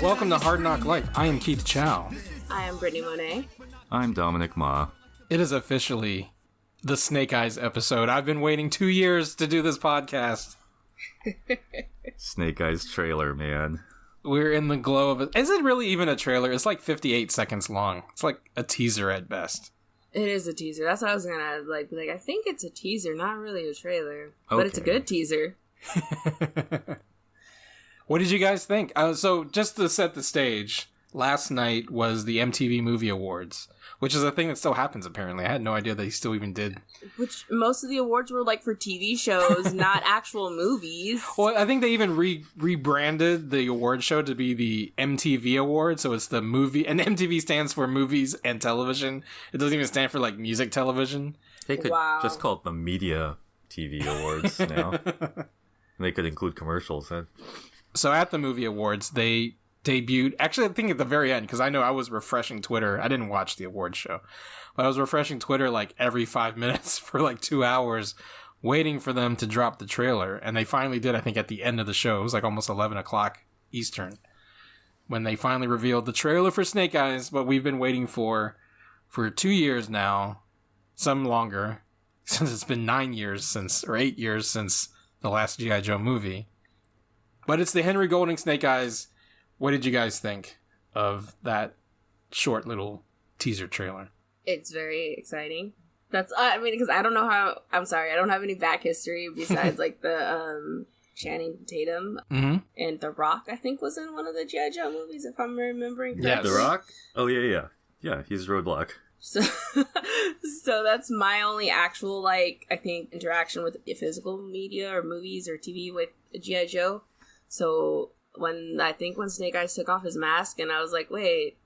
Welcome to Hard Knock Life. I am Keith Chow. I am Britney Monet. I'm Dominic Ma. It is officially the Snake Eyes episode. I've been waiting 2 years to do this podcast. Snake Eyes trailer, man. We're in the glow of it. Is it really even a trailer? It's like 58 seconds long. It's like a teaser at best. It is a teaser. That's what I was gonna be like. I think it's a teaser, not really a trailer, Okay. but it's a good teaser. What did you guys think? So just to set the stage, last night was the MTV Movie Awards, which is a thing that still happens apparently. I had no idea they still even did. Which most of the awards were like for TV shows, not actual movies. Well, I think they even rebranded the award show to be the MTV Award, so it's the movie, and MTV stands for movies and television. It doesn't even stand for like music television. They could just call it the Media TV Awards now. They could include commercials then. So at the Movie Awards, they debuted, actually I think at the very end, because I know I was refreshing Twitter. I didn't watch the award show, but I was refreshing Twitter like every 5 minutes for like 2 hours waiting for them to drop the trailer. And they finally did, I think, at the end of the show. It was like almost 11 o'clock Eastern when they finally revealed the trailer for Snake Eyes, what we've been waiting for 2 years now, some longer, since it's been 8 years since the last G.I. Joe movie. But it's the Henry Golding Snake Eyes. What did you guys think of that short little teaser trailer? It's very exciting. Because I don't know how. I'm sorry, I don't have any back history besides like the Channing Tatum and The Rock. I think was in one of the G.I. Joe movies, if I'm remembering correctly. Yeah, The Rock. Oh yeah. He's Roadblock. So that's my only actual I think interaction with physical media or movies or TV with G.I. Joe. So when Snake Eyes took off his mask and I was like, wait,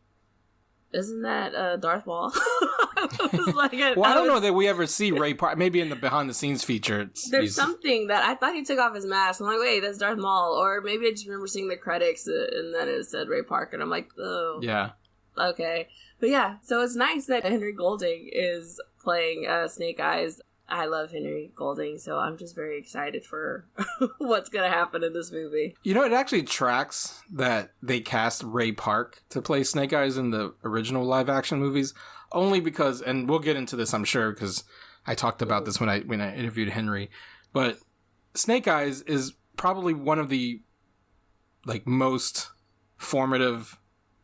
isn't that Darth Maul? I don't know that we ever see Ray Park. Maybe in the behind the scenes feature. There's something that I thought he took off his mask. I'm like, wait, that's Darth Maul. Or maybe I just remember seeing the credits and then it said Ray Park and I'm like, oh. Yeah. Okay. But yeah, so it's nice that Henry Golding is playing Snake Eyes. I love Henry Golding, so I'm just very excited for what's going to happen in this movie. You know, it actually tracks that they cast Ray Park to play Snake Eyes in the original live-action movies, only because, and we'll get into this, I'm sure, because I talked about this when I interviewed Henry, but Snake Eyes is probably one of the most formative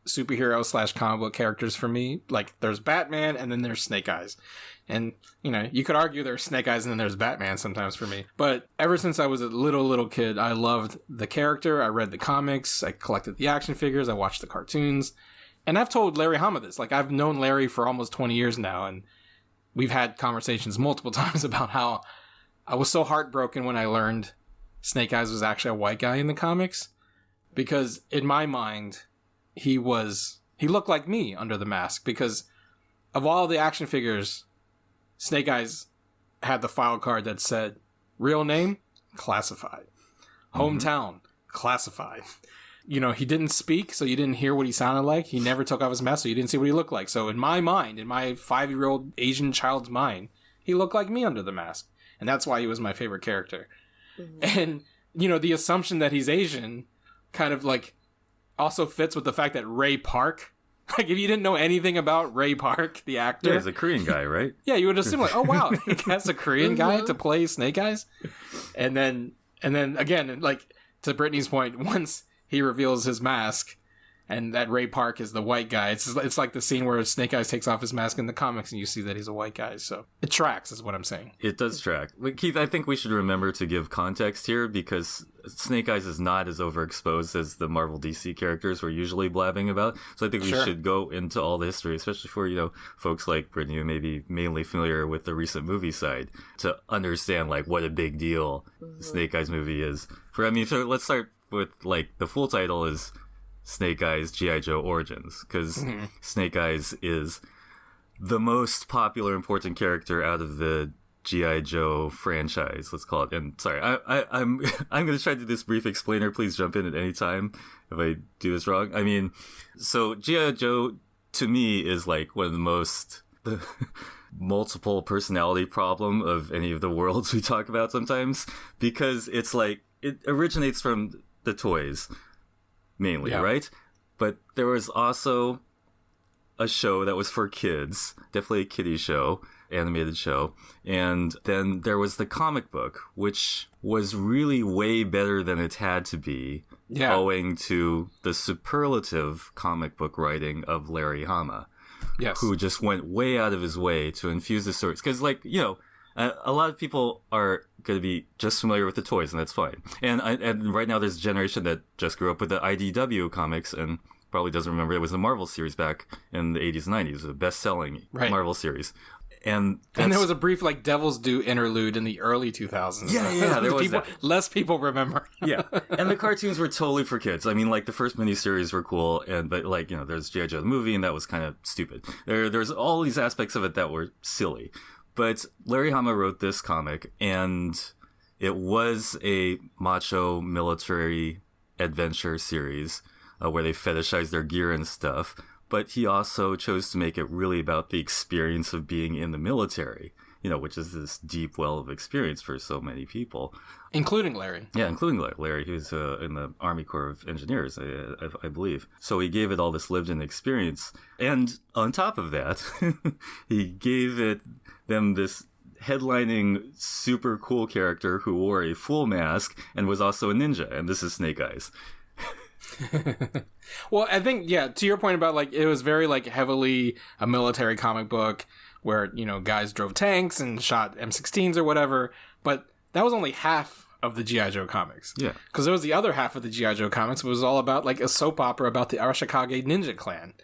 superhero / comic book characters for me. Like, there's Batman, and then there's Snake Eyes. And, you could argue there's Snake Eyes and then there's Batman sometimes for me. But ever since I was a little kid, I loved the character. I read the comics. I collected the action figures. I watched the cartoons. And I've told Larry Hama this. I've known Larry for almost 20 years now. And we've had conversations multiple times about how I was so heartbroken when I learned Snake Eyes was actually a white guy in the comics. Because in my mind, he looked like me under the mask. Because of all the action figures, Snake Eyes had the file card that said, real name, classified. Hometown, classified. He didn't speak, so you didn't hear what he sounded like. He never took off his mask, so you didn't see what he looked like. So in my mind, in my 5-year-old Asian child's mind, he looked like me under the mask. And that's why he was my favorite character. Mm-hmm. And, the assumption that he's Asian kind of also fits with the fact that Ray Park, if you didn't know anything about Ray Park, the actor. Yeah, he's a Korean guy, right? Yeah, you would assume oh wow, he has a Korean guy to play Snake Eyes. And then again, to Brittany's point, once he reveals his mask and that Ray Park is the white guy, it's like the scene where Snake Eyes takes off his mask in the comics and you see that he's a white guy. So it tracks, is what I'm saying. It does track. But Keith, I think we should remember to give context here because Snake Eyes is not as overexposed as the Marvel DC characters we're usually blabbing about. So I think we should go into all the history, especially for, folks like Brittany who may be mainly familiar with the recent movie side, to understand what a big deal the Snake Eyes movie is. So let's start with the full title is Snake Eyes G.I. Joe Origins, because Snake Eyes is the most popular important character out of the G.I. Joe franchise, let's call it. And sorry, I'm going to try to do this brief explainer. Please jump in at any time if I do this wrong. So G.I. Joe to me is one of the most multiple personality problem of any of the worlds we talk about sometimes, because it's it originates from the toys. mainly, right? But there was also a show that was for kids, definitely a kiddie show, animated show. And then there was the comic book, which was really way better than it had to be, owing to the superlative comic book writing of Larry Hama, who just went way out of his way to infuse the stories. Because, like, you know, a lot of people are going to be just familiar with the toys, and that's fine. And right now there's a generation that just grew up with the IDW comics and probably doesn't remember it was a Marvel series back in the 80s and 90s. It was a best-selling Marvel series. And there was a brief, like, Devil's Due interlude in the early 2000s. Yeah, there was that. Less people remember. Yeah, and the cartoons were totally for kids. I mean, like, the first miniseries were cool, but, like, you know, there's G.I. Joe the movie, and that was kind of stupid. There's all these aspects of it that were silly. But Larry Hama wrote this comic, and it was a macho military adventure series where they fetishize their gear and stuff. But he also chose to make it really about the experience of being in the military, you know, which is this deep well of experience for so many people. Including Larry. Yeah, including Larry, who's in the Army Corps of Engineers, I believe. So he gave it all this lived-in experience. And on top of that, he gave them this headlining super cool character who wore a full mask and was also a ninja, and this is Snake Eyes. Well, I think, to your point about, like, it was very, like, heavily a military comic book where, you know, guys drove tanks and shot M16s or whatever, but that was only half of the G.I. Joe comics. Yeah. Because there was the other half of the G.I. Joe comics. It was all about, like, a soap opera about the Arashikage ninja clan.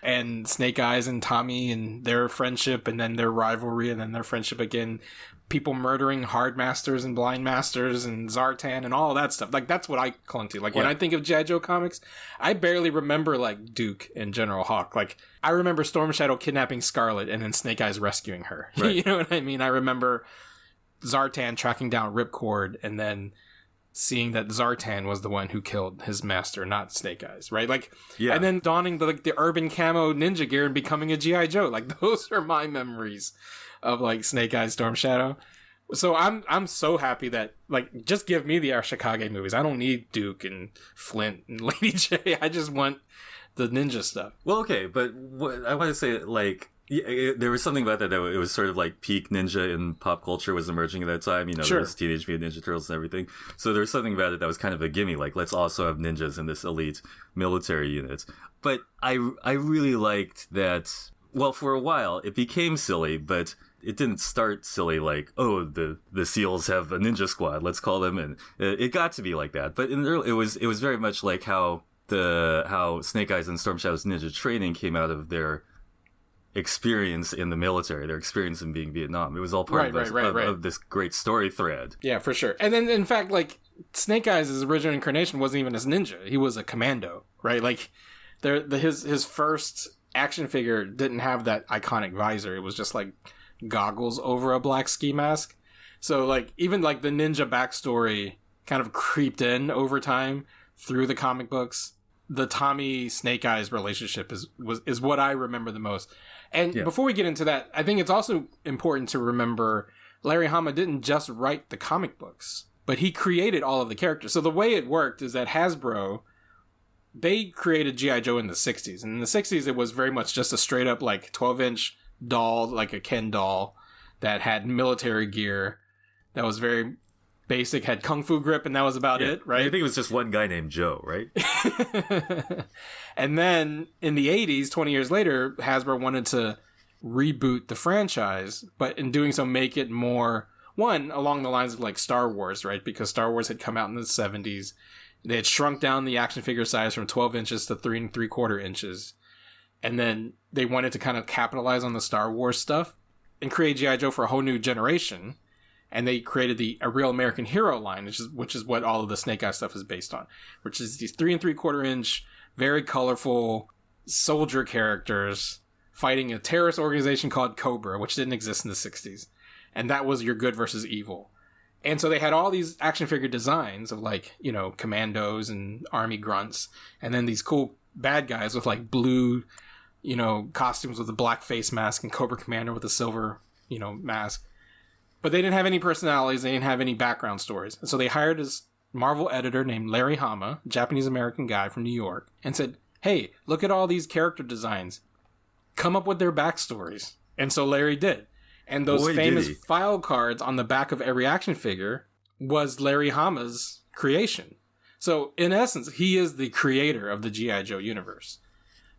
And Snake Eyes and Tommy and their friendship, and then their rivalry, and then their friendship again. People murdering Hard Masters and Blind Masters and Zartan and all that stuff. Like, that's what I clung to. Like, when I think of G.I. Joe comics, I barely remember, like, Duke and General Hawk. Like, I remember Storm Shadow kidnapping Scarlet and then Snake Eyes rescuing her. Right. You know what I mean? I remember Zartan tracking down Ripcord and then seeing that Zartan was the one who killed his master, not Snake Eyes, right? Like, and then donning the urban camo ninja gear and becoming a G.I. Joe. Like, those are my memories of, like, Snake Eyes, Storm Shadow. So I'm so happy that, like, just give me the Arashikage movies. I don't need Duke and Flint and Lady J. I just want the ninja stuff. Well, okay, but what I want to say, like, there was something about that it was sort of like peak ninja in pop culture was emerging at that time. You know, there was Teenage Mutant Ninja Turtles and everything. So there was something about it that was kind of a gimme. Like, let's also have ninjas in this elite military unit. But I really liked that. Well, for a while it became silly, but it didn't start silly like, oh, the SEALs have a ninja squad, let's call them in. It got to be like that. But in the early, it was very much like how Snake Eyes and Storm Shadow's ninja training came out of their experience in the military, their experience in being Vietnam. It was all part of this great story thread. Yeah, for sure. And then, in fact, like, Snake Eyes' original incarnation wasn't even as ninja. He was a commando, right? Like, his first action figure didn't have that iconic visor. It was just, like, goggles over a black ski mask. So, like, even, like, the ninja backstory kind of creeped in over time through the comic books. The Tommy Snake Eyes relationship is what I remember the most. And before we get into that, I think it's also important to remember Larry Hama didn't just write the comic books, but he created all of the characters. So the way it worked is that Hasbro, they created G.I. Joe in the 60s. And in the 60s, it was very much just a straight up, like, 12-inch doll, like a Ken doll, that had military gear, that was very basic, had kung fu grip, and that was about it, right? I think it was just one guy named Joe, right? And then in the 80s, 20 years later, Hasbro wanted to reboot the franchise, but in doing so, make it more, one, along the lines of, like, Star Wars, right? Because Star Wars had come out in the 70s. They had shrunk down the action figure size from 12 inches to 3 3/4 inches. And then they wanted to kind of capitalize on the Star Wars stuff and create G.I. Joe for a whole new generation. And they created a Real American Hero line, which is what all of the Snake Eyes stuff is based on, which is these 3 3/4 inch, very colorful soldier characters fighting a terrorist organization called Cobra, which didn't exist in the 60s. And that was your good versus evil. And so they had all these action figure designs of, like, you know, commandos and army grunts, and then these cool bad guys with, like, blue, you know, costumes with a black face mask, and Cobra Commander with a silver, you know, mask. But they didn't have any personalities. They didn't have any background stories. And so they hired Marvel editor named Larry Hama, Japanese-American guy from New York, and said, hey, look at all these character designs. Come up with their backstories. And so Larry did. And those famous file cards on the back of every action figure was Larry Hama's creation. So, in essence, he is the creator of the G.I. Joe universe.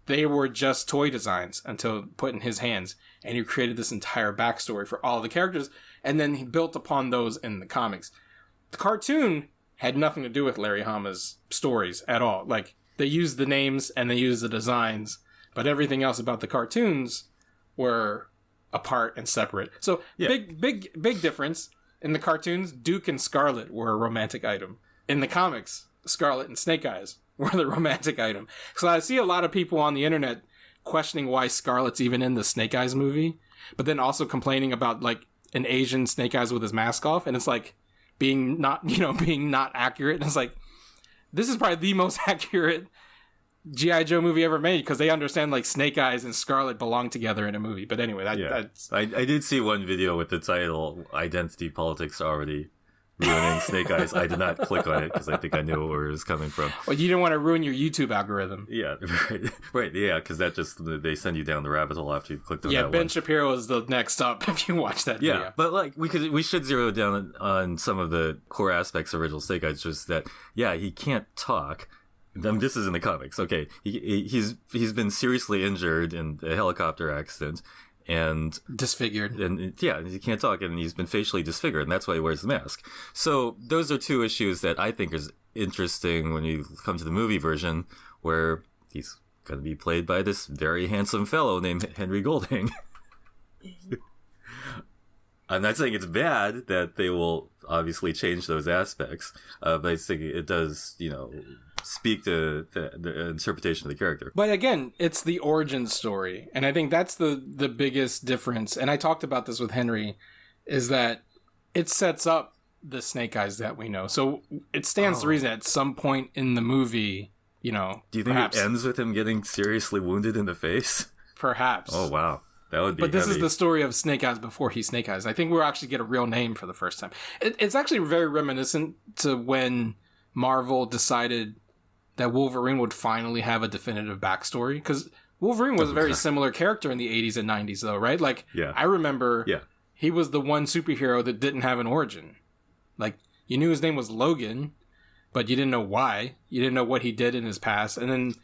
They were just toy designs until put in his hands, and he created this entire backstory for all the characters, and then he built upon those in the comics. The cartoon had nothing to do with Larry Hama's stories at all. Like, they used the names and they used the designs, but everything else about the cartoons were apart and separate. So, big difference. In the cartoons, Duke and Scarlet were a romantic item. In the comics, Scarlet and Snake Eyes were the romantic item. So I see a lot of people on the internet questioning why Scarlet's even in the Snake Eyes movie, but then also complaining about like an Asian Snake Eyes with his mask off, and it's like being not accurate. And it's like, this is probably the most accurate G.I. Joe movie ever made, because they understand like Snake Eyes and Scarlet belong together in a movie. But anyway, that's... I did see one video with the title "Identity Politics Already Ruining Snake Eyes." I did not click on it because I think I knew where it was coming from. Well, you didn't want to ruin your YouTube algorithm. Yeah, right, yeah, because that just, they send you down the rabbit hole after you clicked on that one. Ben Shapiro is the next up if you watch that video. Yeah, but like we should zero down on some of the core aspects of original Snake Eyes. Just that, yeah, he can't talk. This is in the comics. Okay, he's been seriously injured in a helicopter accident and disfigured, and yeah, he can't talk, and he's been facially disfigured, and that's why he wears the mask. So those are two issues that I think is interesting when you come to the movie version, where he's going to be played by this very handsome fellow named Henry Golding. I'm not saying it's bad that they will obviously change those aspects, but I think it does, speak to the interpretation of the character. But again, it's the origin story, and I think that's the biggest difference. And I talked about this with Henry, is that it sets up the Snake Eyes that we know. So it stands to reason at some point in the movie, do you think it ends with him getting seriously wounded in the face? Perhaps. Oh wow. That would be But this heavy. is the story of Snake Eyes before he's Snake Eyes. I think we'll actually get a real name for the first time. It's actually very reminiscent to when Marvel decided that Wolverine would finally have a definitive backstory. Because Wolverine was a very similar character in the 80s and 90s, though, right? Like, I remember he was the one superhero that didn't have an origin. Like, you knew his name was Logan, but you didn't know why. You didn't know what he did in his past. And then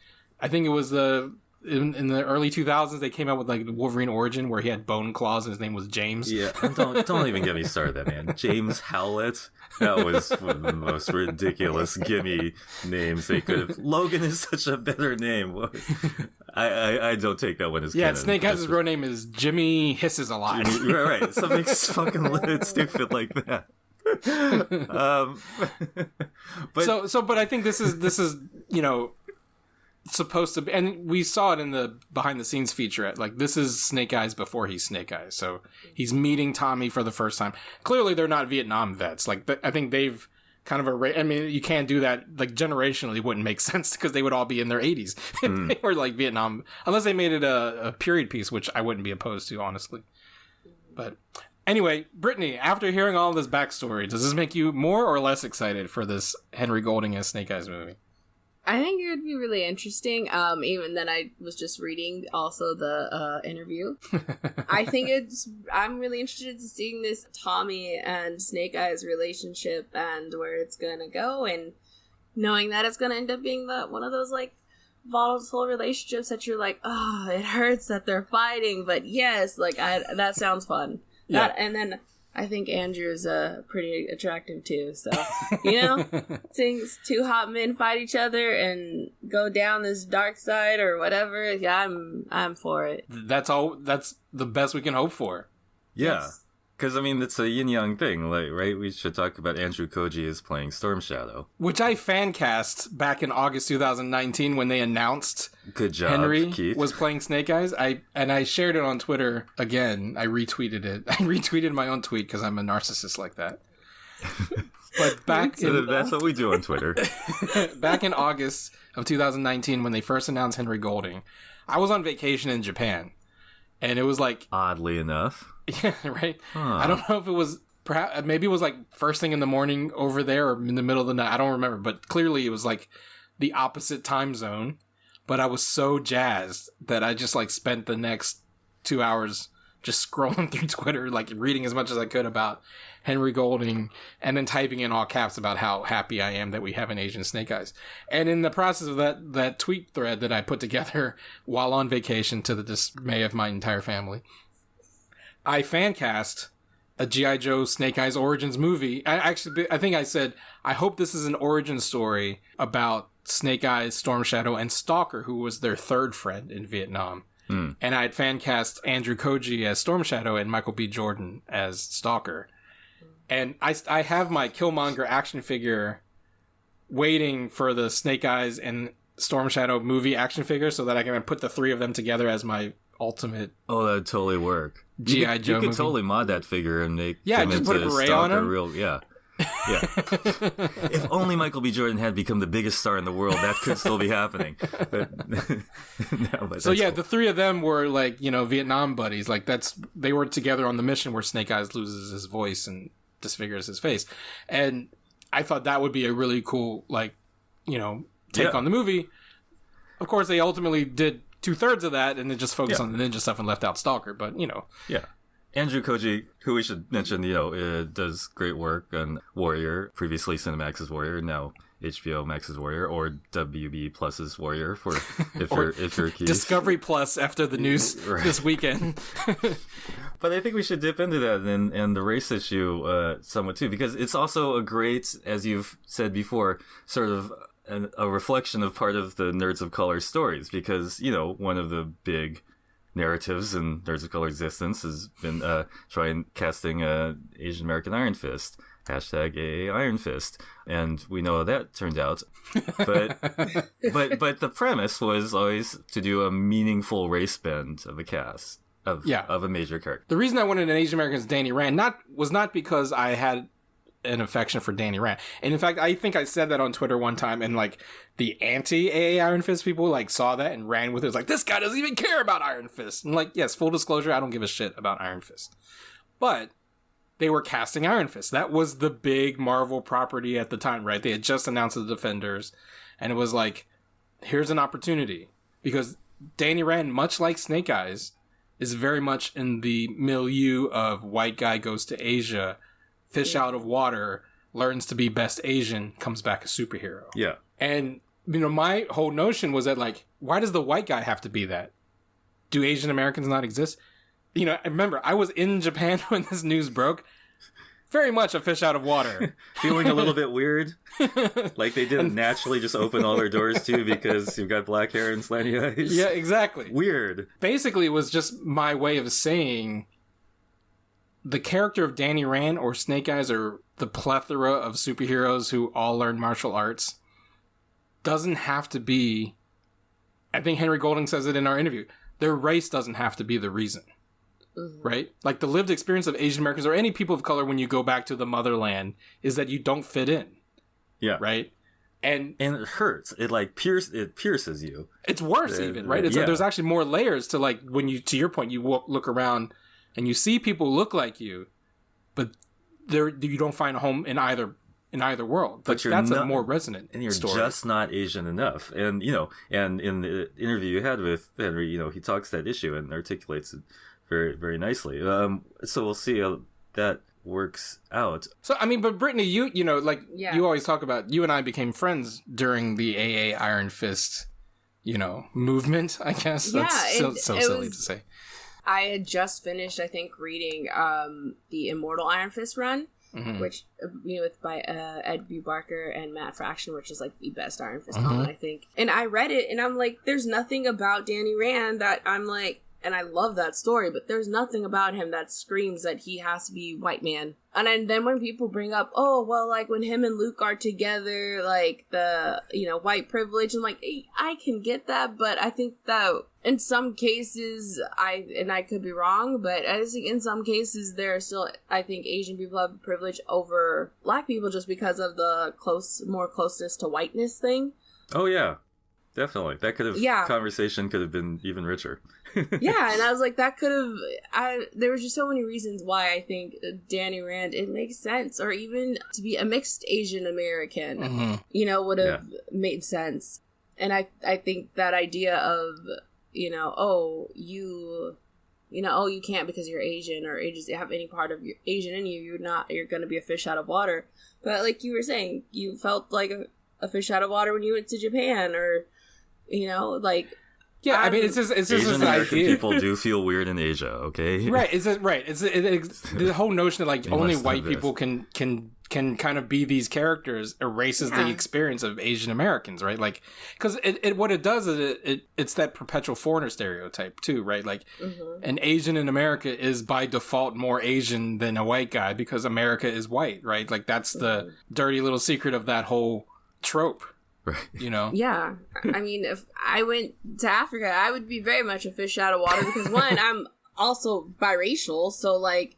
I think it was in the early 2000s, they came out with like the Wolverine origin where he had bone claws and his name was James. Yeah, don't even get me started, that man. James Howlett. That was one of the most ridiculous gimme names they could have. Logan is such a better name. I don't take that one as canon. Snake Eyes' real name is Jimmy Hisses Alive. Right. Something fucking stupid like that. But I think this is supposed to be, and we saw it in the behind the scenes featurette. Like, this is Snake Eyes before he's Snake Eyes, so he's meeting Tommy for the first time. Clearly they're not Vietnam vets. Like, I think they've kind of you can't do that, like, generationally. It wouldn't make sense because they would all be in their 80s if they were like Vietnam, unless they made it a period piece, which I wouldn't be opposed to, honestly. But anyway, Brittany, after hearing all this backstory, does this make you more or less excited for this Henry Golding as Snake Eyes movie? I think it would be really interesting. Even then, I was just reading also the interview. I'm really interested in seeing this Tommy and Snake Eyes relationship and where it's gonna go, and knowing that it's gonna end up being one of those like volatile relationships that you're like, oh, it hurts that they're fighting, but yes, like that sounds fun. Yeah. And then I think Andrew's pretty attractive too, so seeing two hot men fight each other and go down this dark side or whatever, yeah, I'm for it. That's the best we can hope for. Yeah, because it's a yin yang thing, like, right? We should talk about Andrew Koji as playing Storm Shadow, which I fan cast back in August 2019 when they announced good job, Henry Keith was playing Snake Eyes. I shared it on Twitter again. I retweeted it. I retweeted my own tweet because I'm a narcissist like that. But that's what we do on Twitter. Back in August of 2019 when they first announced Henry Golding, I was on vacation in Japan, and it was like, oddly enough. Yeah, right. I don't know if it was perhaps maybe it was like first thing in the morning over there or in the middle of the night. I don't remember, but clearly it was like the opposite time zone. But I was so jazzed that I just like spent the next 2 hours just scrolling through Twitter, like reading as much as I could about Henry Golding and then typing in all caps about how happy I am that we have an Asian Snake Eyes. And in the process of that tweet thread that I put together while on vacation to the dismay of my entire family, I fan cast a G.I. Joe Snake Eyes Origins movie. I think I said, I hope this is an origin story about Snake Eyes, Storm Shadow, and Stalker, who was their third friend in Vietnam. And I had fan cast Andrew Koji as Storm Shadow and Michael B. Jordan as Stalker. And I have my Killmonger action figure waiting for the Snake Eyes and Storm Shadow movie action figure so that I can put the three of them together as my ultimate. Oh, that would totally work. G.I. Joe. You could movie. Totally mod that figure and make just put a beret on him. Yeah. If only Michael B. Jordan had become the biggest star in the world, that could still be happening. But so yeah, cool. The three of them were like, Vietnam buddies. Like they were together on the mission where Snake Eyes loses his voice and disfigures his face. And I thought that would be a really cool, take on the movie. Of course, they ultimately did 2/3 of that and then just focused on the ninja stuff and left out Stalker. But, Yeah. Andrew Koji, who we should mention, does great work on Warrior, previously Cinemax's Warrior, now HBO Max's Warrior, or WB Plus's Warrior, for if you're keen. Discovery Plus after the news this weekend. But I think we should dip into that and the race issue somewhat too, because it's also a great, as you've said before, sort of a reflection of part of the Nerds of Color stories, because, one of the big narratives in Nerds of Color existence has been casting Asian American Iron Fist, #AA Iron Fist, and we know how that turned out. But but the premise was always to do a meaningful race bend of a cast of a major character. The reason I wanted an Asian American as Danny Rand was not because I had an affection for Danny Rand. And in fact, I think I said that on Twitter one time, and the anti-AA Iron Fist people saw that and ran with it. It was like, this guy doesn't even care about Iron Fist. And yes, full disclosure, I don't give a shit about Iron Fist. But they were casting Iron Fist. That was the big Marvel property at the time, right? They had just announced the Defenders, and it was like, here's an opportunity. Because Danny Rand, much like Snake Eyes, is very much in the milieu of white guy goes to Asia, fish out of water, learns to be best Asian, comes back a superhero. Yeah. And, my whole notion was that, why does the white guy have to be that? Do Asian Americans not exist? I remember, I was in Japan when this news broke. Very much a fish out of water. Feeling a little bit weird. Like they didn't naturally just open all their doors to you because you've got black hair and slanty eyes. Yeah, exactly. Weird. Basically, it was just my way of saying the character of Danny Rand or Snake Eyes or the plethora of superheroes who all learn martial arts doesn't have to be, I think Henry Golding says it in our interview, their race doesn't have to be the reason. Mm-hmm. Right? Like the lived experience of Asian Americans or any people of color when you go back to the motherland is that you don't fit in. Yeah. Right? And it hurts. It pierces you. It's worse even, right? There's actually more layers to when you, to your point, you look around and you see people look like you, but you don't find a home in either world. But that's a more resonant and you're story. Just not Asian enough. And and in the interview you had with Henry, he talks that issue and articulates it very, very nicely. So we'll see how that works out. So but Brittany, you you always talk about, you and I became friends during the AA Iron Fist, movement. I guess that's so silly to say. I had just finished, I think, reading the Immortal Iron Fist run, which by Ed B. Barker and Matt Fraction, which is the best Iron Fist comic, I think. And I read it, and I'm like, there's nothing about Danny Rand that I'm like, and I love that story, but there's nothing about him that screams that he has to be white man. And then when people bring up, oh, well, when him and Luke are together, the, white privilege, I'm like, I can get that, but I think that in some cases, I could be wrong, but I think in some cases there are still, I think Asian people have privilege over black people just because of the more closeness to whiteness thing. Oh, yeah. definitely. That could have conversation could have been even richer. Yeah, and I was like, that could have. There was just so many reasons why I think Danny Rand, it makes sense, or even to be a mixed Asian American, would have made sense. And I think that idea of you can't because you're Asian, or you just have any part of your Asian in you, you're going to be a fish out of water. But like you were saying, you felt like a fish out of water when you went to Japan, or yeah. I mean, it's just Asian this American idea. people do feel weird in Asia, okay? Right. It's the whole notion that like only white people can kind of be these characters erases the experience of Asian Americans, right? Like, because what it does is it's that perpetual foreigner stereotype too, right? Like, an Asian in America is by default more Asian than a white guy because America is white, right? Like, that's the dirty little secret of that whole trope. Right. Yeah. I mean, if I went to Africa, I would be very much a fish out of water because, one, I'm also biracial. So, like,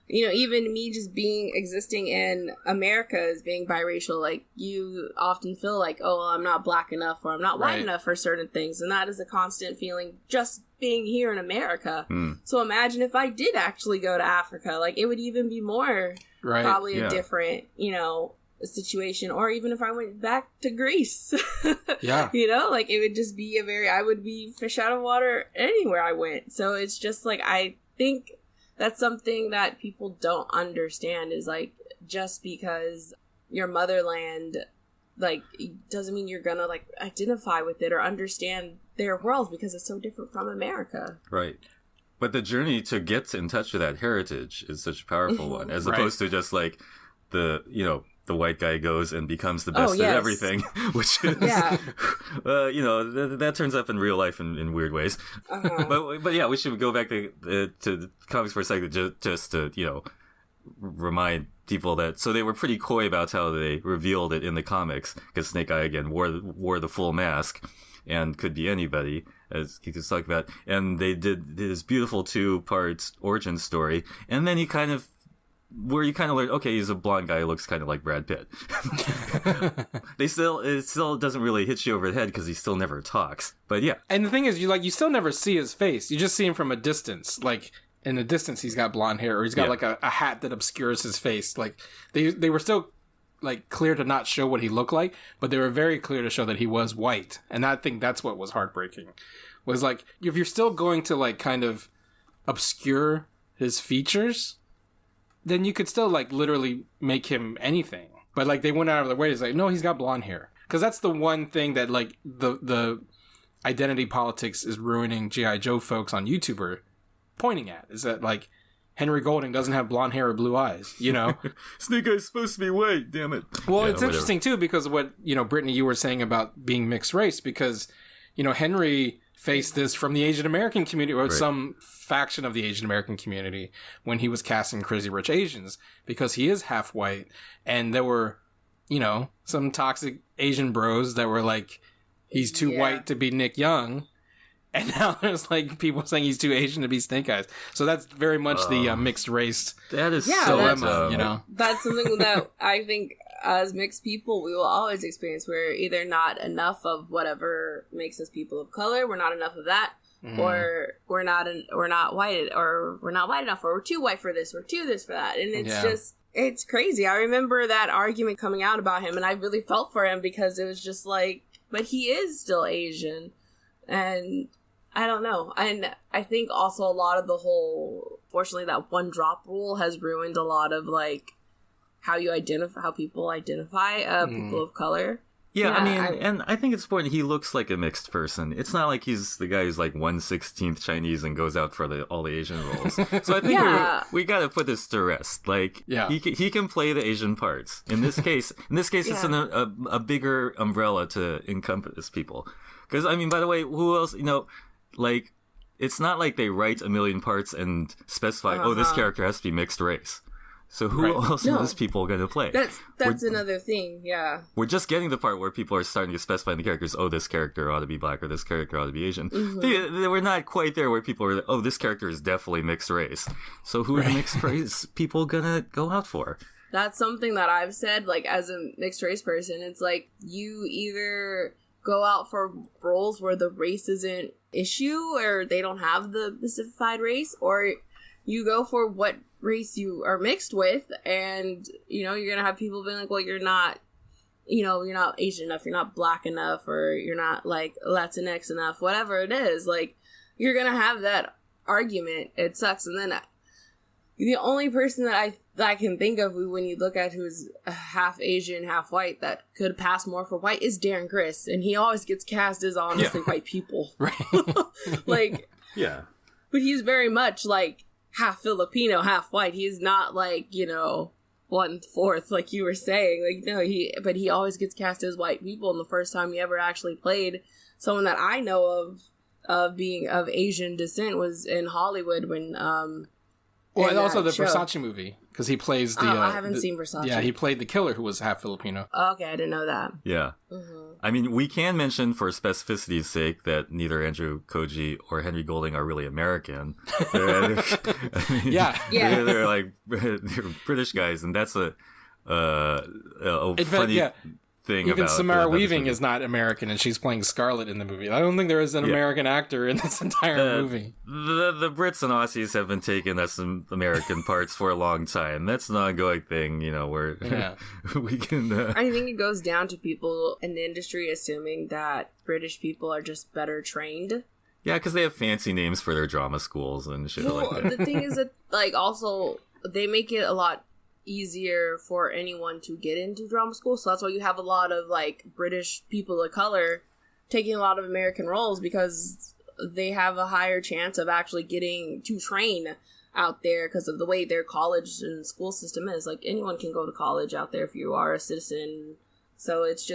even me just existing in America as being biracial, like, you often feel like, oh, well, I'm not black enough or I'm not white enough for certain things. And that is a constant feeling just being here in America. So imagine if I did actually go to Africa. Like, it would even be more probably a different, situation, or even if I went back to Greece. Like, it would just be I would be fish out of water anywhere I went. So it's just like, I think that's something that people don't understand, is like, just because your motherland, like, doesn't mean you're gonna like identify with it or understand their world because it's so different from America. Right. But the journey to get in touch with that heritage is such a powerful one, as opposed to just like the white guy goes and becomes the best at everything, which is, that turns up in real life in weird ways. But yeah, we should go back to the comics for a second, just to, remind people that, so they were pretty coy about how they revealed it in the comics, because Snake Eye, again, wore the full mask and could be anybody, as he was talking about. And they did this beautiful 2-part origin story, and then you kind of learn, okay, he's a blonde guy who looks kind of like Brad Pitt. It still doesn't really hit you over the head because he still never talks. But yeah. And the thing is, you still never see his face. You just see him from a distance. Like, in the distance, he's got blonde hair, or he's got like a hat that obscures his face. Like, they were still like clear to not show what he looked like, but they were very clear to show that he was white. And I think that's what was heartbreaking. Was like, if you're still going to like kind of obscure his features, then you could still like literally make him anything. But like, they went out of their way to say, no, he's got blonde hair. Because that's the one thing that like the identity politics is ruining G.I. Joe folks on YouTube are pointing at, is that like, Henry Golding doesn't have blonde hair or blue eyes, Snake Eye's supposed to be white, damn it. Well, it's interesting too, because of what, Brittany, you were saying about being mixed race, because, Henry faced this from the Asian American community, or some faction of the Asian American community, when he was casting Crazy Rich Asians, because he is half white, and there were, some toxic Asian bros that were like, he's too white to be Nick Young. And now there's like people saying he's too Asian to be Snake Eyes. So that's very much the mixed race. That is dilemma, That's something that I think as mixed people we will always experience. We're either not enough of whatever makes us people of color. We're not enough of that, or we're not white, or we're not white enough, or we're too white for this, we're too this for that, and it's just. It's crazy. I remember that argument coming out about him, and I really felt for him because it was just like, but he is still Asian, and. I don't know. And I think also a lot of the whole, fortunately, that one drop rule has ruined a lot of like how people identify people of color. Yeah, I mean, and I think it's important. He looks like a mixed person. It's not like he's the guy who's like 1/16th Chinese and goes out for all the Asian roles. So I think we got to put this to rest. Like, he can play the Asian parts. In this case, it's a bigger umbrella to encompass people. Because I mean, by the way, who else? Like, it's not like they write a million parts and specify, this character has to be mixed race. So who else are those people going to play? That's another thing, yeah. We're just getting the part where people are starting to specify in the characters, this character ought to be black or this character ought to be Asian. We're not quite there where people are like, this character is definitely mixed race. So who are the mixed race people going to go out for? That's something that I've said, like, as a mixed race person. It's like, you either go out for roles where the race isn't issue or they don't have the specified race, or you go for what race you are mixed with, and you're gonna have people being like, well, you're not Asian enough, you're not black enough, or you're not like Latinx enough, whatever it is. Like, you're gonna have that argument. It sucks. And then the only person that I can think of when you look at who's half Asian, half white, that could pass more for white is Darren Criss, and he always gets cast as honestly white people. Right. Yeah. But he's very much like half Filipino, half white. He's not like, 1/4 like you were saying. Like, no, but he always gets cast as white people. And the first time he ever actually played someone that I know of being of Asian descent was in Hollywood when well, and also the Versace movie, because he plays the... I haven't seen Versace. Yeah, he played the killer who was half Filipino. Oh, okay, I didn't know that. Yeah. Mm-hmm. I mean, we can mention for specificity's sake that neither Andrew Koji or Henry Golding are really American. They're they're British guys, and that's a funny... thing. Even about Samara Weaving is not American, and she's playing Scarlet in the movie. I don't think there is an American actor in this entire movie. The Brits and Aussies have been taking us some American parts for a long time. That's an ongoing thing, where we can... I think it goes down to people in the industry assuming that British people are just better trained. Yeah, because they have fancy names for their drama schools and shit like that. The thing is that, like, also, they make it a lot easier for anyone to get into drama school, so that's why you have a lot of like British people of color taking a lot of American roles, because they have a higher chance of actually getting to train out there because of the way their college and school system is. Like, anyone can go to college out there if you are a citizen, so it's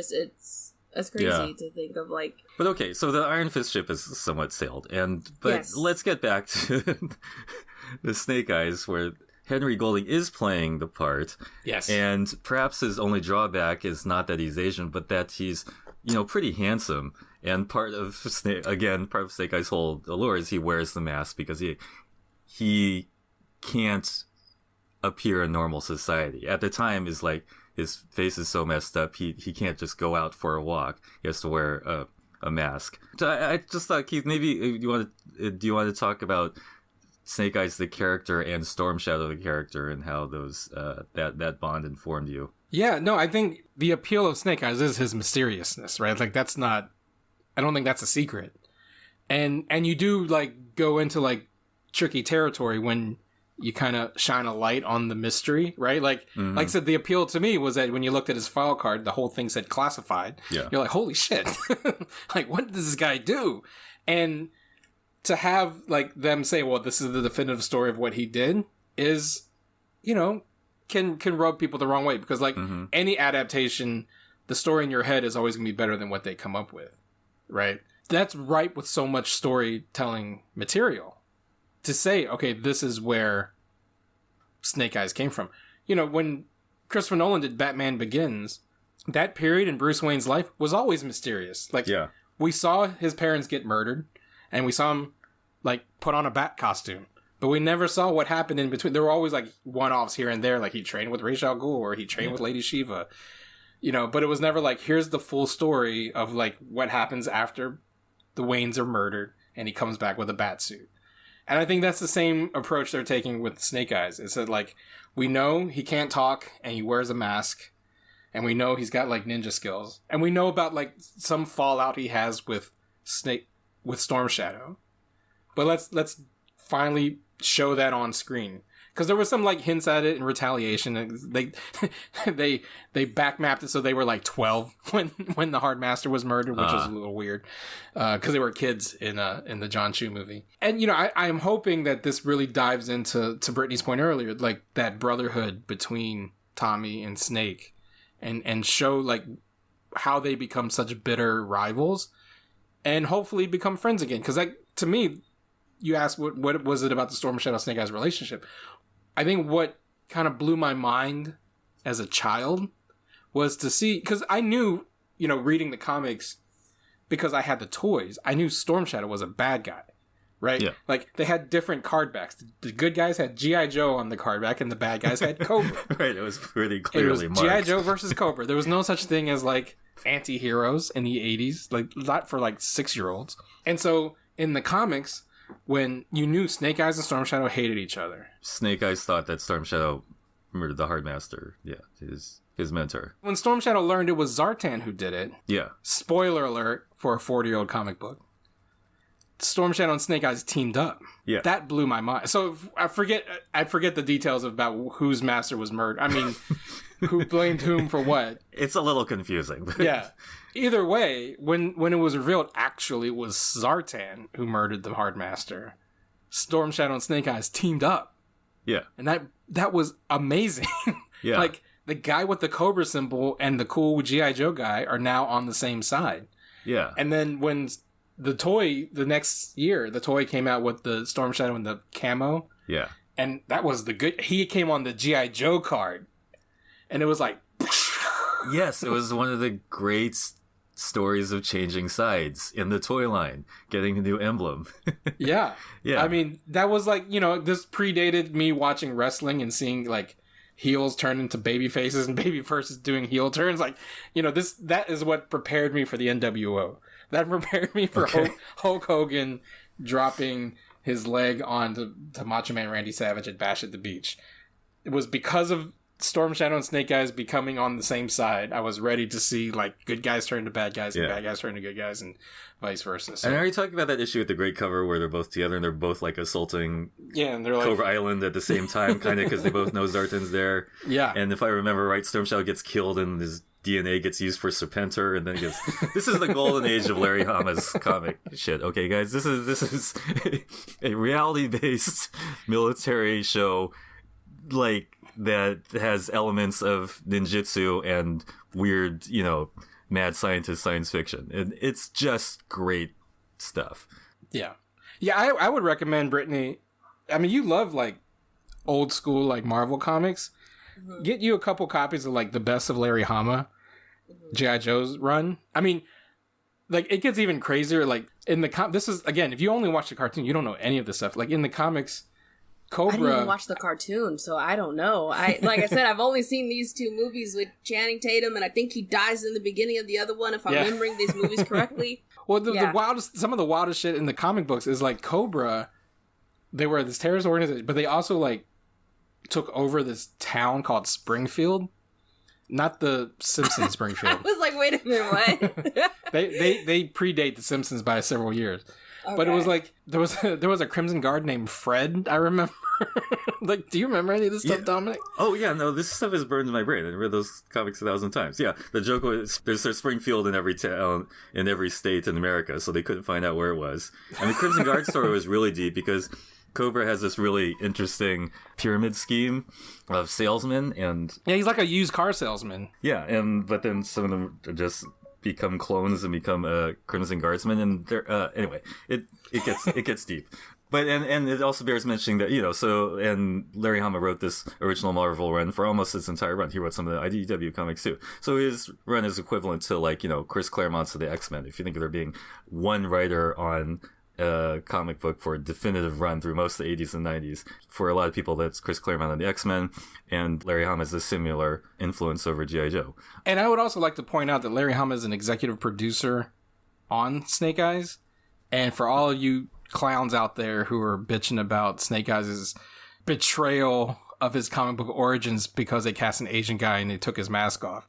crazy to think of, like... But okay, so the Iron Fist ship is somewhat sailed, but let's get back to the Snake Eyes, where Henry Golding is playing the part. Yes. And perhaps his only drawback is not that he's Asian, but that he's, pretty handsome. And part of Snake Eyes' whole allure is he wears the mask because he can't appear in normal society. At the time, is like his face is so messed up, he can't just go out for a walk. He has to wear a mask. So I just thought, Keith, maybe do you want to talk about Snake Eyes the character and Storm Shadow the character, and how those that bond informed you? Yeah, no, I think the appeal of Snake Eyes is his mysteriousness, right? Like, that's not... I don't think that's a secret. And you do, like, go into, like, tricky territory when you kind of shine a light on the mystery, right? Like, like I said, the appeal to me was that when you looked at his file card, the whole thing said classified. Yeah. You're like, holy shit. Like, what does this guy do? And to have, like, them say, well, this is the definitive story of what he did is, can rub people the wrong way. Because, like, any adaptation, the story in your head is always going to be better than what they come up with, right? That's ripe with so much storytelling material. To say, okay, this is where Snake Eyes came from. When Christopher Nolan did Batman Begins, that period in Bruce Wayne's life was always mysterious. Like, we saw his parents get murdered, and we saw him, like, put on a bat costume. But we never saw what happened in between. There were always, like, one-offs here and there. Like, he trained with Ra's al Ghul, or he trained with Lady Shiva. But it was never like, here's the full story of, like, what happens after the Waynes are murdered, and he comes back with a bat suit. And I think that's the same approach they're taking with Snake Eyes. It's that, like, we know he can't talk, and he wears a mask. And we know he's got, like, ninja skills. And we know about, like, some fallout he has with Storm Shadow. But let's finally show that on screen, because there was some, like, hints at it in Retaliation. And they backmapped it so they were like 12 when the Hard Master was murdered, which was a little weird, because they were kids in the John Chu movie. And I'm hoping that this really dives into Brittany's point earlier, like, that brotherhood between Tommy and Snake, and show, like, how they become such bitter rivals, and hopefully become friends again. Because, like, to me, you asked what was it about the Storm Shadow Snake Eyes relationship. I think what kind of blew my mind as a child was to see, because I knew, reading the comics, because I had the toys, I knew Storm Shadow was a bad guy, right? Yeah. Like, they had different card backs. The good guys had G.I. Joe on the card back, and the bad guys had Cobra. Right, it was pretty clearly marked. G.I. Joe versus Cobra. There was no such thing as, like, anti-heroes in the 80s, like not for like 6-year-olds. And so in the comics, when you knew Snake Eyes and Storm Shadow hated each other. Snake Eyes thought that Storm Shadow murdered the Hardmaster. Yeah, his mentor. When Storm Shadow learned it was Zartan who did it. Yeah. Spoiler alert for a 40-year-old comic book. Storm Shadow and Snake Eyes teamed up. Yeah. That blew my mind. So I forget the details about whose master was murdered. I mean, who blamed whom for what. It's a little confusing. Yeah. Either way, when it was revealed actually it was Zartan who murdered the Hardmaster, Storm Shadow and Snake Eyes teamed up. Yeah. And that was amazing. Yeah. Like, the guy with the Cobra symbol and the cool G.I. Joe guy are now on the same side. Yeah. And then when the next year, the toy came out with the Storm Shadow and the camo. Yeah. And that was he came on the G.I. Joe card. And it was like... Yes, it was one of the great stories of changing sides in the toy line, getting a new emblem. Yeah. Yeah. I mean, that was like, this predated me watching wrestling and seeing like heels turn into baby faces and baby faces doing heel turns. Like, that is what prepared me for the NWO. That prepared me for Hulk Hogan dropping his leg onto Macho Man Randy Savage at Bash at the Beach. It was because of Storm Shadow and Snake Eyes becoming on the same side. I was ready to see like good guys turn to bad guys and bad guys turn to good guys and vice versa. So. And are you talking about that issue with the great cover where they're both together and they're both like assaulting and they're like, Cobra Island at the same time, kind of because they both know Zartan's there. Yeah. And if I remember right, Storm Shadow gets killed and his DNA gets used for Serpentor, and then he gets... This is the golden age of Larry Hama's comic shit. Okay, guys, this is a reality-based military show, like, that has elements of ninjutsu and weird, mad scientist science fiction. And it's just great stuff. Yeah. Yeah, I would recommend Britney. I mean, you love, like, old school, like, Marvel comics. Mm-hmm. Get you a couple copies of, like, the best of Larry Hama, G.I. Joe's run. I mean, like, it gets even crazier. Like, in the this is, again, if you only watch the cartoon, you don't know any of this stuff. Like, in the comics... Cobra. I didn't even watch the cartoon, so I don't know. Like I said, I've only seen these two movies with Channing Tatum, and I think he dies in the beginning of the other one, if I'm remembering these movies correctly. Well, some of the wildest shit in the comic books is like Cobra. They were this terrorist organization, but they also like took over this town called Springfield, not the Simpsons Springfield. I was like, wait a minute, what? they predate the Simpsons by several years. Okay. But it was like there was a Crimson Guard named Fred, I remember. Like, do you remember any of this stuff, Dominic? Oh yeah, no, this stuff is burned in my brain. I read those comics 1,000 times. Yeah, the joke was there's Springfield in every town in every state in America, so they couldn't find out where it was. And the Crimson Guard story was really deep because Cobra has this really interesting pyramid scheme of salesmen, and he's like a used car salesman. Yeah, but then some of them are just become clones and become Crimson Guardsmen, and they're anyway, it gets deep. But and it also bears mentioning that and Larry Hama wrote this original Marvel run for almost its entire run. He wrote some of the IDW comics too. So his run is equivalent to like Chris Claremont's of the X-Men. If you think of there being one writer on a comic book for a definitive run through most of the 80s and 90s. For a lot of people, that's Chris Claremont on the X-Men, and Larry Hama has a similar influence over G.I. Joe. And I would also like to point out that Larry Hama is an executive producer on Snake Eyes. And for all of you clowns out there who are bitching about Snake Eyes' betrayal of his comic book origins because they cast an Asian guy and they took his mask off,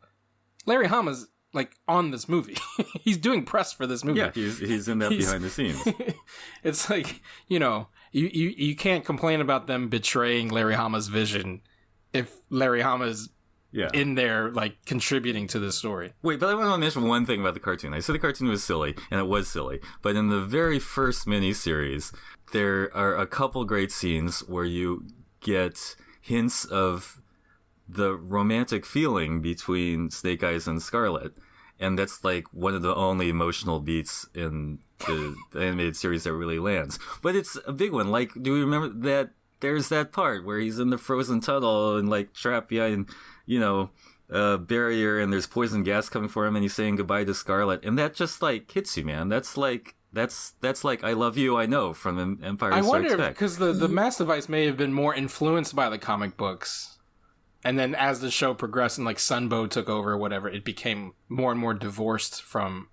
Larry Hama's like on this movie. He's doing press for this movie. Yeah, he's in that behind the scenes. It's like, you can't complain about them betraying Larry Hama's vision if Larry Hama's in there like contributing to this story. Wait, but I want to mention one thing about the cartoon. I said the cartoon was silly, and it was silly. But in the very first miniseries, there are a couple great scenes where you get hints of the romantic feeling between Snake Eyes and Scarlet, and that's like one of the only emotional beats in the animated series that really lands. But it's a big one. Like, do you remember that there's that part where he's in the frozen tunnel and like trapped behind, a barrier, and there's poison gas coming for him, and he's saying goodbye to Scarlet, and that just like hits you, man. That's like I Love You, I Know from Empire Strikes Back. Because the Mass Device may have been more influenced by the comic books And then as the show progressed and like Sunbow took over or whatever, it became more and more divorced from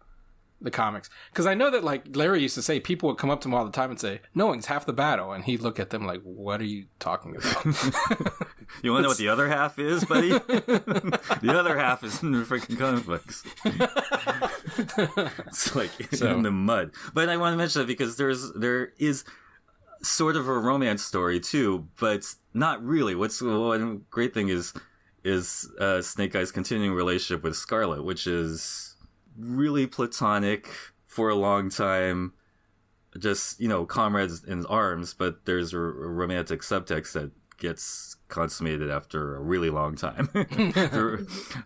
the comics. Because I know that like Larry used to say, people would come up to him all the time and say, knowing's half the battle. And he'd look at them like, what are you talking about? You want to know what the other half is, buddy? The other half is in the freaking comic books. It's like in the mud. But I want to mention that because there is sort of a romance story too, but not really. One great thing is Snake Eyes' continuing relationship with Scarlet, which is really platonic for a long time. Just, comrades in arms, but there's a romantic subtext that gets consummated after a really long time.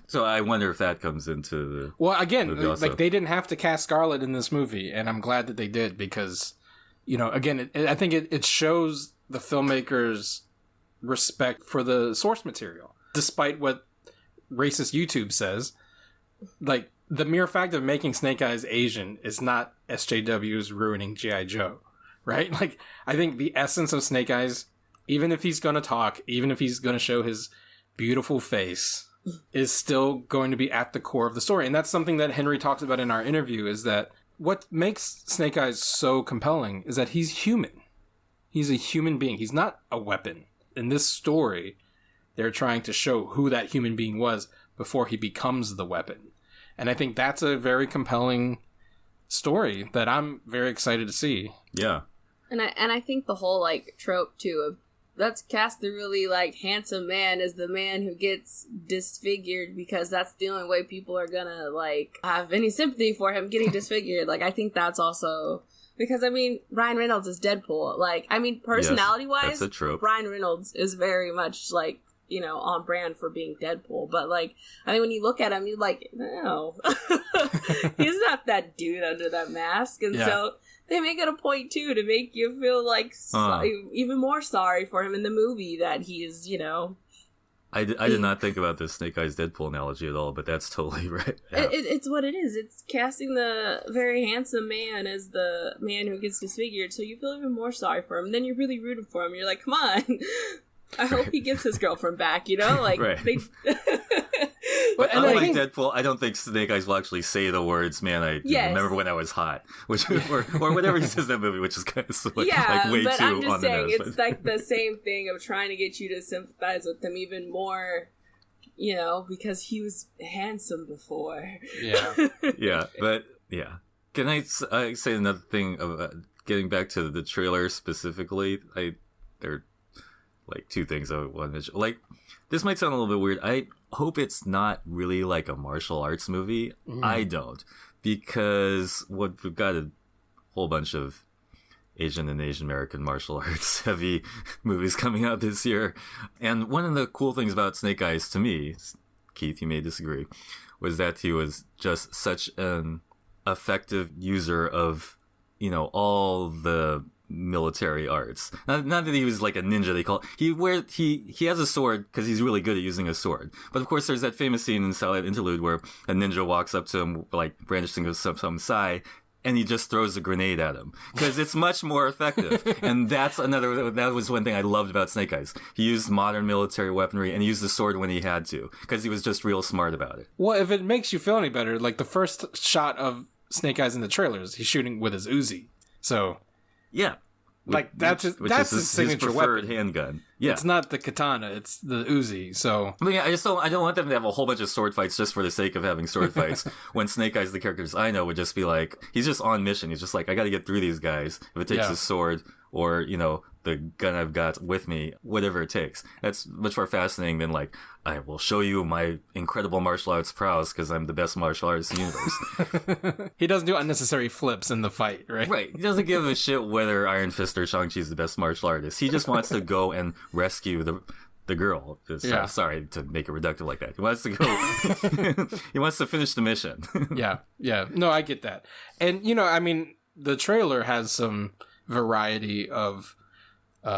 So I wonder if that comes into the like they didn't have to cast Scarlet in this movie, and I'm glad that they did because again, I think it shows the filmmakers' respect for the source material. Despite what racist YouTube says, like, the mere fact of making Snake Eyes Asian is not SJW's ruining G.I. Joe, right? Like, I think the essence of Snake Eyes, even if he's going to talk, even if he's going to show his beautiful face, is still going to be at the core of the story. And that's something that Henry talks about in our interview, is that what makes Snake Eyes so compelling is that he's human. He's a human being. He's not a weapon. In this story, they're trying to show who that human being was before he becomes the weapon. And I think that's a very compelling story that I'm very excited to see. Yeah. And I think the whole, like, trope, too, of let's cast the really, like, handsome man as the man who gets disfigured because that's the only way people are gonna, like, have any sympathy for him getting disfigured. Like, I think that's also... Because, I mean, Ryan Reynolds is Deadpool. Like, I mean, personality-wise, yes, that's a trope. Ryan Reynolds is very much, like, on brand for being Deadpool. But, like, I mean, when you look at him, you're like, no. He's not that dude under that mask. And so they make it a point, too, to make you feel, like, even more sorry for him in the movie that he is, I did not think about the Snake Eyes Deadpool analogy at all, but that's totally right. Yeah. It's what it is. It's casting the very handsome man as the man who gets disfigured, so you feel even more sorry for him. Then you're really rooting for him. You're like, come on. I hope he gets his girlfriend back, Like, right. But unlike Deadpool, I don't think Snake Eyes will actually say the words, man, I remember when I was hot, which or whatever he says in that movie, which is kind of like way but too I'm just on saying, the nose. it's like the same thing of trying to get you to sympathize with him even more, because he was handsome before. Yeah. Yeah, but yeah. Can I say another thing of getting back to the trailer specifically? There are like two things I want to mention. Like, this might sound a little bit weird. I hope it's not really like a martial arts movie. I don't, because we've got a whole bunch of Asian and Asian American martial arts heavy movies coming out this year. And one of the cool things about Snake Eyes to me, Keith, you may disagree, was that he was just such an effective user of, all the military arts. Not that he was like a ninja, they call it. He has a sword because he's really good at using a sword. But of course, there's that famous scene in Silent Interlude where a ninja walks up to him, like brandishing some sai, and he just throws a grenade at him because it's much more effective. And that was one thing I loved about Snake Eyes. He used modern military weaponry and he used the sword when he had to because he was just real smart about it. Well, if it makes you feel any better, like the first shot of Snake Eyes in the trailers, he's shooting with his Uzi. So yeah, like that's his signature his preferred weapon. Handgun. Yeah, it's not the katana; it's the Uzi. So I mean, I don't want them to have a whole bunch of sword fights just for the sake of having sword fights. When Snake Eyes, the characters I know, would just be like, he's just on mission. He's just like, I got to get through these guys. If it takes a sword or the gun I've got with me, whatever it takes. That's much more fascinating than like, I will show you my incredible martial arts prowess because I'm the best martial artist in the universe. He doesn't do unnecessary flips in the fight, right? Right. He doesn't give a shit whether Iron Fist or Shang-Chi's the best martial artist. He just wants to go and rescue the girl. Sorry to make it reductive like that. He wants to go. He wants to finish the mission. Yeah. No, I get that. And, I mean, the trailer has some variety of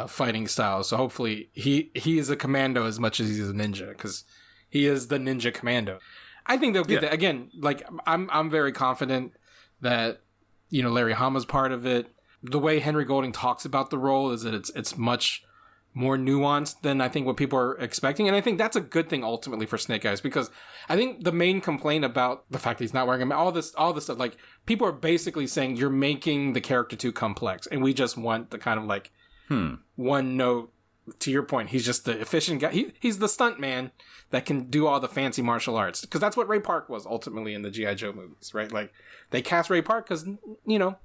fighting styles. So hopefully he is a commando as much as he's a ninja, because he is the ninja commando. I think they'll get that. Again, like, I'm very confident that, Larry Hama's part of it. The way Henry Golding talks about the role is that it's much more nuanced than I think what people are expecting. And I think that's a good thing ultimately for Snake Eyes, because I think the main complaint about the fact that he's not wearing a mask, all this stuff, like, people are basically saying you're making the character too complex, and we just want the kind of like one note. To your point, he's just the efficient guy. He's the stunt man that can do all the fancy martial arts, because that's what Ray Park was ultimately in the G.I. Joe movies, right? Like, they cast Ray Park because, you know,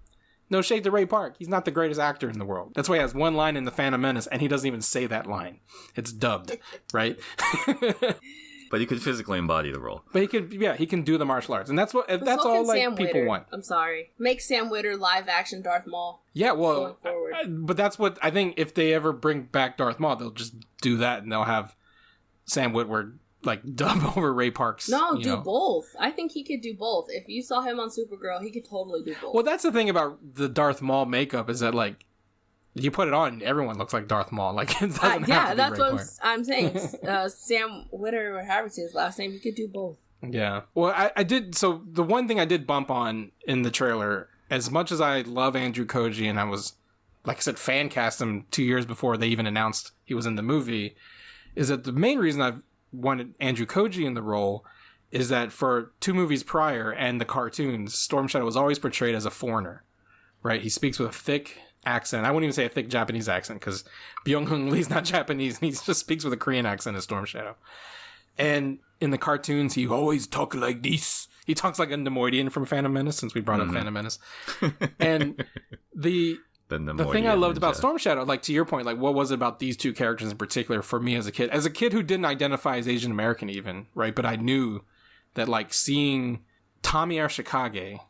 no shade to Ray Park, he's not the greatest actor in the world. That's why he has one line in The Phantom Menace, and he doesn't even say that line. It's dubbed, right? But he could physically embody the role. But he can do the martial arts, and that's all like Sam people Witter. want. I'm sorry, make Sam Witter live action Darth Maul. Yeah, well, but that's what I think. If they ever bring back Darth Maul, they'll just do that, and they'll have Sam Witwer like dub over Ray Park's. No, do both. I think he could do both. If you saw him on Supergirl, he could totally do both. Well, that's the thing about the Darth Maul makeup, is that like, you put it on, everyone looks like Darth Maul. Like, it doesn't have to be that's Ray what Park. I'm saying. Sam Witter, or however his last name, he could do both. Yeah. Well, I did. So the one thing I did bump on in the trailer, as much as I love Andrew Koji, and I was, like I said, fan cast him 2 years before they even announced he was in the movie, is that the main reason I've wanted Andrew Koji in the role is that for 2 movies prior and the cartoons, Storm Shadow was always portrayed as a foreigner, right? He speaks with a thick accent. I wouldn't even say a thick Japanese accent, because Byung-Hun Lee's not Japanese, and he just speaks with a Korean accent as Storm Shadow. And in the cartoons, he always talk like this. He talks like a Nemoidian from Phantom Menace, since we brought up Phantom Menace. And the thing I loved about Storm Shadow, like, to your point, like, what was it about these 2 characters in particular for me as a kid who didn't identify as Asian American even, right? But I knew that, like, seeing Tommy Arashikage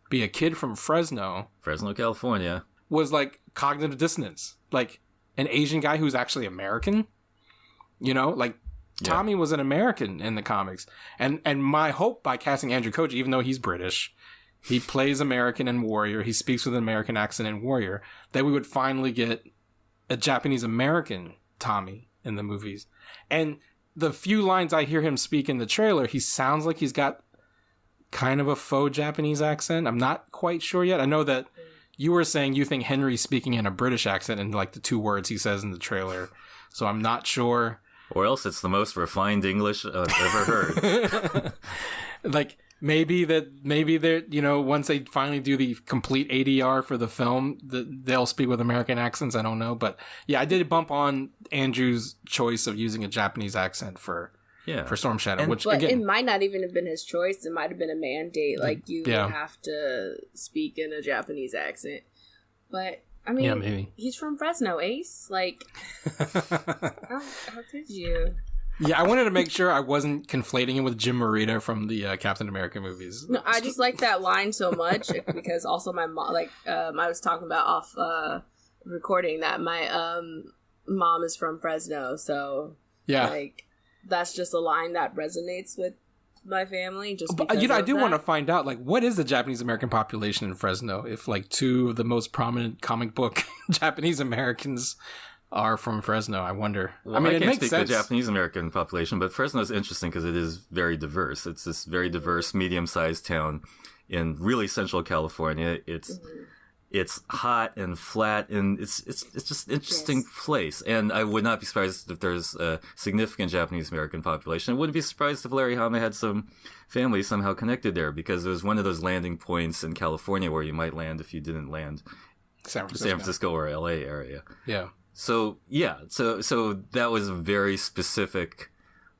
be a kid from Fresno, California, was like cognitive dissonance. Like, an Asian guy who's actually American, you know, like, Tommy was an American in the comics. And my hope by casting Andrew Koji, even though he's British, he plays American in Warrior, he speaks with an American accent in Warrior, that we would finally get a Japanese American Tommy in the movies. And the few lines I hear him speak in the trailer, he sounds like he's got kind of a faux Japanese accent. I'm not quite sure yet. I know that you were saying you think Henry's speaking in a British accent in like the 2 words he says in the trailer. So I'm not sure. Or else it's the most refined English I've ever heard. Like, maybe they're, you know, once they finally do the complete ADR for the film, they'll speak with American accents. I don't know. But yeah, I did bump on Andrew's choice of using a Japanese accent for Storm Shadow. But it might not even have been his choice. It might have been a mandate. Like, you have to speak in a Japanese accent. But, I mean, maybe. He's from Fresno, Ace. Like, how could you? Yeah, I wanted to make sure I wasn't conflating him with Jim Morita from the Captain America movies. No, I just like that line so much, because also my mom, like, I was talking about off recording that my mom is from Fresno, so like, that's just a line that resonates with my family. Just because, you know, I do want to find out, like, what is the Japanese American population in Fresno? If like 2 of the most prominent comic book Japanese Americans are from Fresno, I wonder. Well, I mean, it makes sense. The Japanese American population, but Fresno is interesting because it is very diverse. It's this very diverse, medium-sized town in really central California. It's hot and flat, and it's just an interesting place. And I would not be surprised if there's a significant Japanese American population. I wouldn't be surprised if Larry Hama had some family somehow connected there, because it was one of those landing points in California where you might land if you didn't land San Francisco or LA area. Yeah. So that was a very specific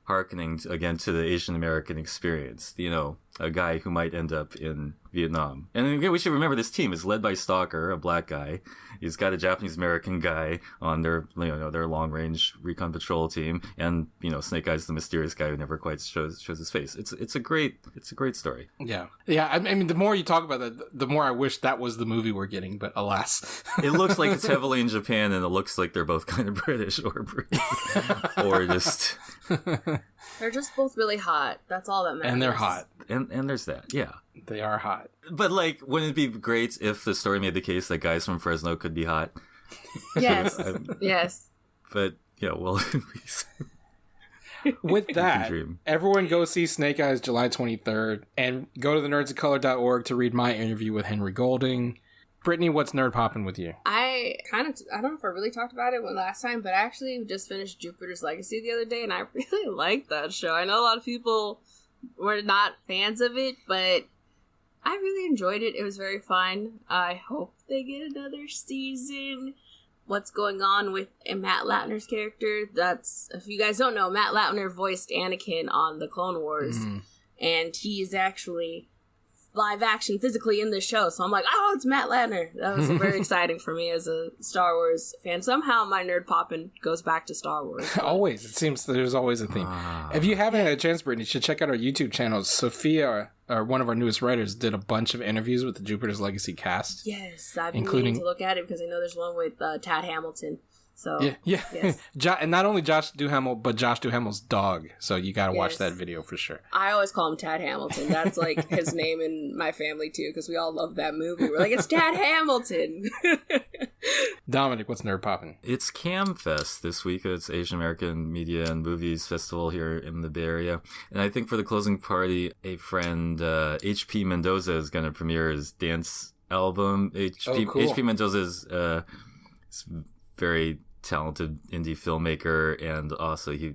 hearkening again to the Asian American experience. You know, a guy who might end up in Vietnam. And again, we should remember this team is led by Stalker, a black guy. He's got a Japanese American guy on their long range recon patrol team, and Snake Eyes, the mysterious guy who never quite shows his face. It's a great story. Yeah. I mean, the more you talk about that, the more I wish that was the movie we're getting. But alas, it looks like it's heavily in Japan, and it looks like they're both kind of British or British, or just. They're just both really hot. That's all that matters. And they're hot. And there's that. Yeah. They are hot. But, like, wouldn't it be great if the story made the case that guys from Fresno could be hot? Yes. Yes. But, yeah, well... With that, everyone go see Snake Eyes July 23rd, and go to thenerdsocolor.org to read my interview with Henry Golding. Brittany, what's nerd popping with you? I don't know if I really talked about it last time, but I actually just finished Jupiter's Legacy the other day, and I really liked that show. I know a lot of people were not fans of it, but I really enjoyed it. It was very fun. I hope they get another season. What's going on with Matt Latner's character? That's, if you guys don't know, Matt Latner voiced Anakin on the Clone Wars, and he is actually live action physically in the show. So I'm like, oh, it's Matt Latner. That was very exciting for me as a Star Wars fan. Somehow my nerd poppin' goes back to Star Wars. Always. It seems there's always a theme. If you haven't had a chance, Brittany, you should check out our YouTube channel. Sophia, one of our newest writers, did a bunch of interviews with the Jupiter's Legacy cast. Yes, I've been meaning to look at it because I know there's one with Tad Hamilton. So yeah. Yes. And not only Josh Duhamel, but Josh Duhamel's dog. So you got to watch that video for sure. I always call him Tad Hamilton. That's like his name in my family too, because we all love that movie. We're like, it's Tad Hamilton. Dominic, what's nerd popping? It's CamFest this week. It's Asian American Media and Movies Festival here in the Bay Area. And I think for the closing party, a friend, HP Mendoza, is going to premiere his dance album. HP Mendoza is very talented indie filmmaker, and also he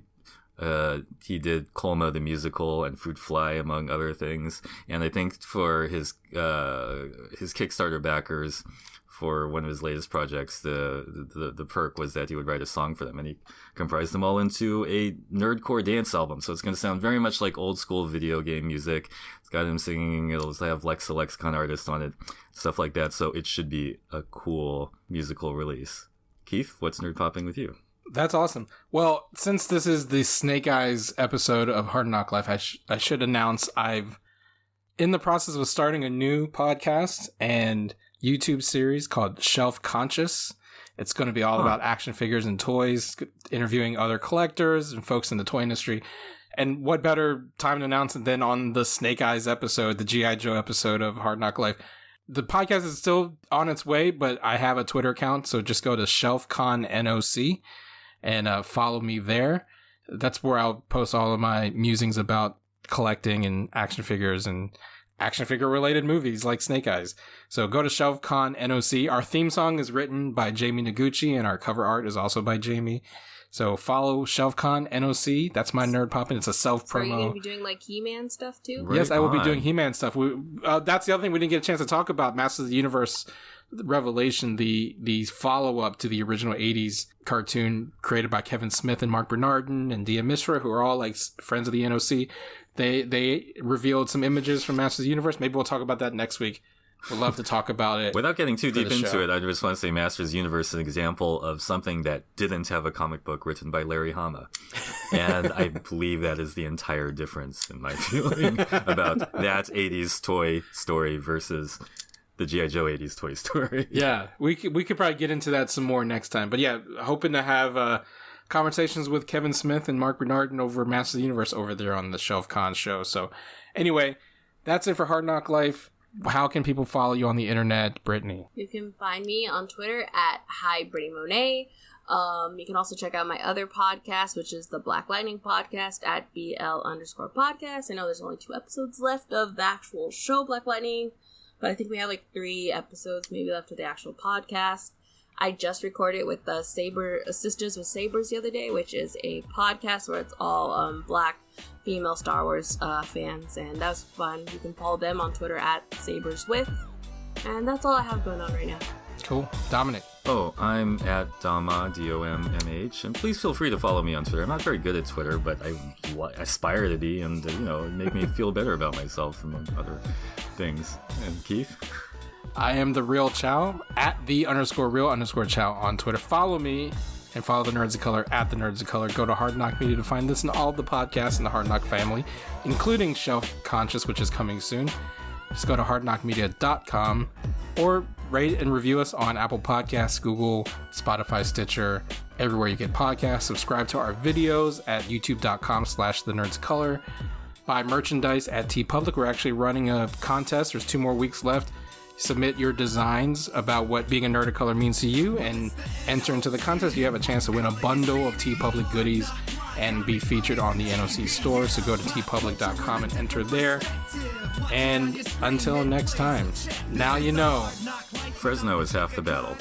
did Colma the Musical and Fruit Fly, among other things. And I think for his Kickstarter backers for one of his latest projects, the perk was that he would write a song for them, and he comprised them all into a nerdcore dance album. So it's going to sound very much like old school video game music. It's got him singing. It'll have Lex, a Lexicon artist on it, stuff like that. So it should be a cool musical release. Keith, what's nerd popping with you? That's awesome. Well, since this is the Snake Eyes episode of Hard Knock Life, I should announce I've in the process of starting a new podcast and YouTube series called Shelf Conscious. It's going to be all about action figures and toys, interviewing other collectors and folks in the toy industry. And what better time to announce it than on the Snake Eyes episode, the G.I. Joe episode of Hard Knock Life. The podcast is still on its way, but I have a Twitter account, so just go to ShelfConNOC and follow me there. That's where I'll post all of my musings about collecting and action figures and action figure related movies like Snake Eyes. So go to ShelfConNOC. Our theme song is written by Jamie Noguchi, and our cover art is also by Jamie. So follow ShelfConNOC. That's my nerd poppin'. It's a self-promo. So are you going to be doing like He-Man stuff too? Right. Yes, I will be doing He-Man stuff. That's the other thing we didn't get a chance to talk about. Masters of the Universe Revelation, the follow-up to the original 80s cartoon created by Kevin Smith and Mark Bernardin and Dia Mishra, who are all like friends of the NOC. They revealed some images from Masters of the Universe. Maybe we'll talk about that next week. We'd love to talk about it. Without getting too deep into it, I just want to say Masters Universe is an example of something that didn't have a comic book written by Larry Hama. And I believe that is the entire difference in my feeling about that 80s toy story versus the G.I. Joe 80s toy story. Yeah, we could probably get into that some more next time. But yeah, hoping to have conversations with Kevin Smith and Mark Bernardin over Masters of the Universe over there on the Shelf Con show. So anyway, that's it for Hard Knock Life. How can people follow you on the internet, Brittany? You can find me on Twitter at HiBrittanyMonet. You can also check out my other podcast, which is the Black Lightning podcast at BL_podcast. I know there's only 2 episodes left of the actual show, Black Lightning, but I think we have like 3 episodes maybe left of the actual podcast. I just recorded with the Sisters with Sabers the other day, which is a podcast where it's all Black female Star Wars fans, and that was fun. You can follow them on Twitter at SabersWith, and that's all I have going on right now. Cool. Dominic. Oh, I'm at Doma, DOMMH, and please feel free to follow me on Twitter. I'm not very good at Twitter, but I aspire to be, and make me feel better about myself, among other things. And Keith? I am the Real Chow at _real_Chow on Twitter. Follow me and follow the Nerds of Color at the Nerds of Color. Go to Hard Knock Media to find this and all the podcasts in the Hard Knock family, including Shelf Conscious, which is coming soon. Just go to hardknockmedia.com or rate and review us on Apple Podcasts, Google, Spotify, Stitcher, everywhere you get podcasts. Subscribe to our videos at youtube.com/thenerdscolor. Buy merchandise at TeePublic. We're actually running a contest. There's 2 more weeks left. Submit your designs about what being a nerd of color means to you and enter into the contest. You have a chance to win a bundle of TeePublic goodies and be featured on the NOC store. So go to teepublic.com and enter there. And until next time, now you know. Fresno is half the battle.